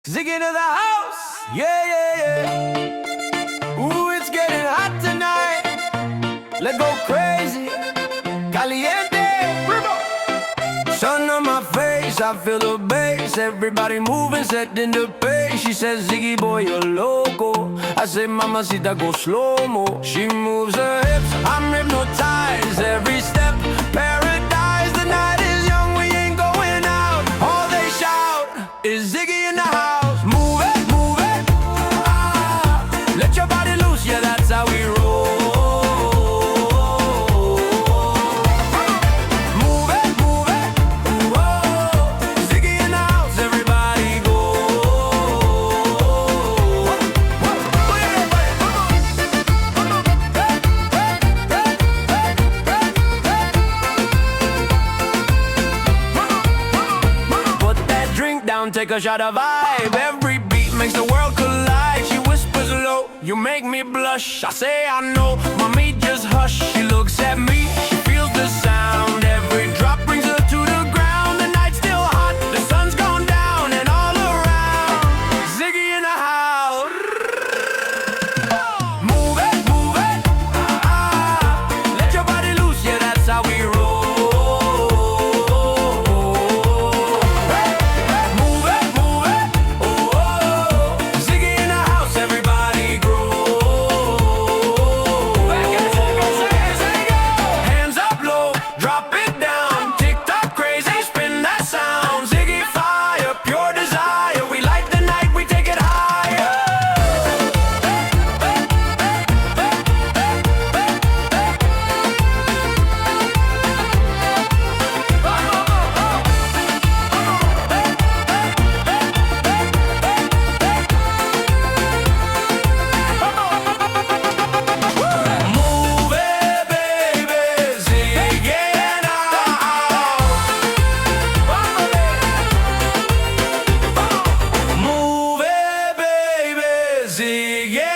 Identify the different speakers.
Speaker 1: Ziggy to the house, yeah, yeah, yeah. Ooh, it's getting hot tonight. Let's go crazy, caliente. Sun on my face, I feel the bass. Everybody moving, setting the pace. She says, Ziggy boy, you're loco. I say, mamacita, go slow-mo. She moves her hips, I'm hypnotized. Every step, paradise. The night is young, we ain't going out. All they shout is Ziggy in the house. Move it, ah. Let your body loose, yeah, that's how we roll. Move it, whoa. Ziggy in the house, everybody go. Put that drink down, take a shot of vibe. Every beat makes the world collide. She whispers low, you make me blush. I say I know, mommy just hush. She looks at me, she feels the sound. Every drop brings her to the ground. The night's still hot, the sun's gone down. And all around, Ziggy in the house. Move it, ah. Let your body loose, yeah, that's how we roll. Move it, oh. Ziggy in the house, everybody grow. Hands up low, drop it down. Tick-tock crazy, spin that sound. Ziggy fire, pure desire. We light the night, we take it higher. Move it, baby, Ziggy in the house. Move it, baby, Ziggy.